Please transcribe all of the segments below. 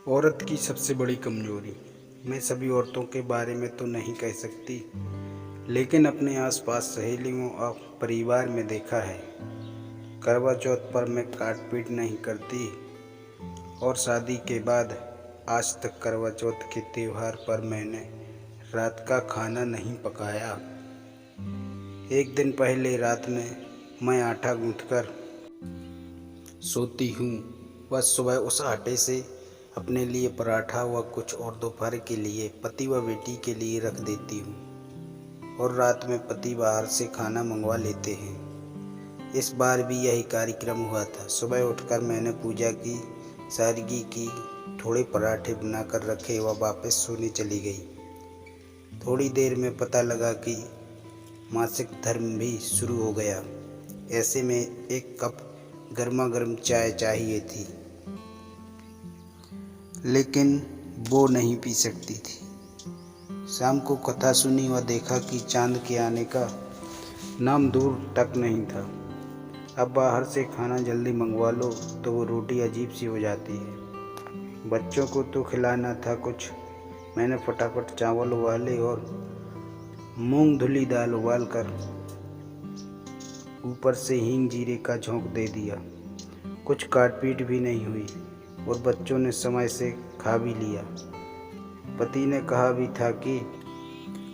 औरत की सबसे बड़ी कमजोरी। मैं सभी औरतों के बारे में तो नहीं कह सकती, लेकिन अपने आसपास सहेलियों और परिवार में देखा है। करवा चौथ पर मैं काट पीट नहीं करती और शादी के बाद आज तक करवा चौथ के त्योहार पर मैंने रात का खाना नहीं पकाया। एक दिन पहले रात में मैं आटा गूंथकर सोती हूँ, बस सुबह उस आटे से अपने लिए पराठा व कुछ और दोपहर के लिए पति व बेटी के लिए रख देती हूँ और रात में पति बाहर से खाना मंगवा लेते हैं। इस बार भी यही कार्यक्रम हुआ था। सुबह उठकर मैंने पूजा की, सादगी की, थोड़े पराठे बनाकर रखे व वापस सोने चली गई। थोड़ी देर में पता लगा कि मासिक धर्म भी शुरू हो गया। ऐसे में एक कप गर्मा गर्म चाय चाहिए थी, लेकिन वो नहीं पी सकती थी। शाम को कथा सुनी और देखा कि चांद के आने का नाम दूर तक नहीं था। अब बाहर से खाना जल्दी मंगवा लो तो वो रोटी अजीब सी हो जाती है। बच्चों को तो खिलाना था कुछ। मैंने फटाफट चावल उबाले और मूंग धुली दाल उबाल कर ऊपर से हींग जीरे का झोंक दे दिया। कुछ काटपीट भी नहीं हुई और बच्चों ने समय से खा भी लिया। पति ने कहा भी था कि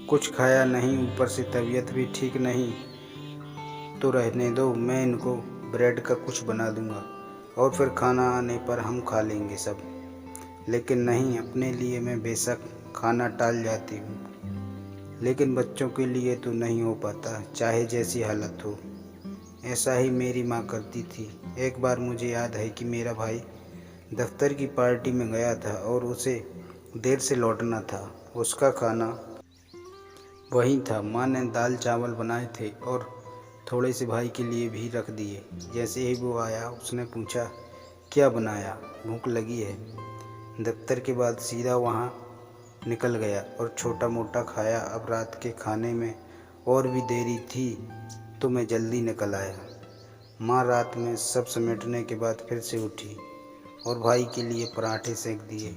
कुछ खाया नहीं, ऊपर से तबीयत भी ठीक नहीं, तो रहने दो, मैं इनको ब्रेड का कुछ बना दूंगा और फिर खाना आने पर हम खा लेंगे सब। लेकिन नहीं, अपने लिए मैं बेशक खाना टाल जाती हूँ, लेकिन बच्चों के लिए तो नहीं हो पाता, चाहे जैसी हालत हो। ऐसा ही मेरी माँ करती थी। एक बार मुझे याद है कि मेरा भाई दफ्तर की पार्टी में गया था और उसे देर से लौटना था। उसका खाना वही था। माँ ने दाल चावल बनाए थे और थोड़े से भाई के लिए भी रख दिए। जैसे ही वो आया उसने पूछा, क्या बनाया, भूख लगी है? दफ्तर के बाद सीधा वहाँ निकल गया और छोटा मोटा खाया। अब रात के खाने में और भी देरी थी तो मैं जल्दी निकल आया। माँ रात में सब समेटने के बाद फिर से उठी और भाई के लिए पराठे सेक दिए।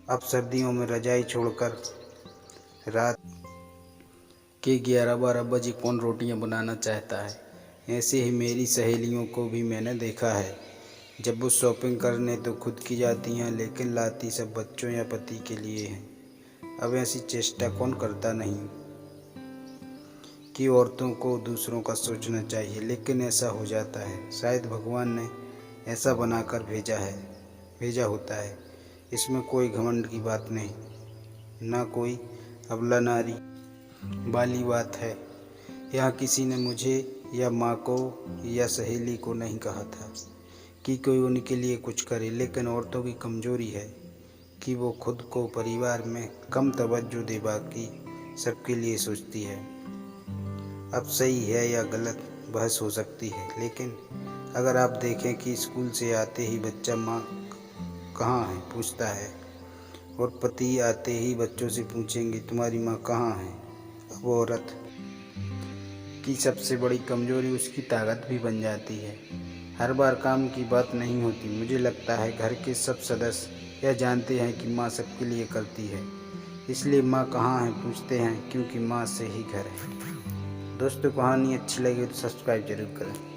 अब सर्दियों में रजाई छोड़कर रात के 11-12 बजे कौन रोटियां बनाना चाहता है। ऐसे ही मेरी सहेलियों को भी मैंने देखा है। जब वो शॉपिंग करने तो खुद की जाती हैं, लेकिन लाती सब बच्चों या पति के लिए हैं। अब ऐसी चेष्टा कौन करता नहीं कि औरतों को दूसरों का सोचना चाहिए, लेकिन ऐसा हो जाता है। शायद भगवान ने ऐसा बनाकर भेजा होता है। इसमें कोई घमंड की बात नहीं, ना कोई अबला नारी वाली बात है। यहाँ किसी ने मुझे या माँ को या सहेली को नहीं कहा था कि कोई उनके लिए कुछ करे, लेकिन औरतों की कमजोरी है कि वो खुद को परिवार में कम तवज्जो दे बाकी सबके लिए सोचती है। अब सही है या गलत बहस हो सकती है, लेकिन अगर आप देखें कि स्कूल से आते ही बच्चा माँ कहाँ है पूछता है और पति आते ही बच्चों से पूछेंगे तुम्हारी माँ कहाँ है। अब औरत की सबसे बड़ी कमजोरी उसकी ताकत भी बन जाती है। हर बार काम की बात नहीं होती। मुझे लगता है घर के सब सदस्य यह जानते हैं कि माँ सबके लिए करती है, इसलिए माँ कहाँ है पूछते हैं, क्योंकि माँ से ही घर है। दोस्तों, कहानी अच्छी लगी तो सब्सक्राइब जरूर करें।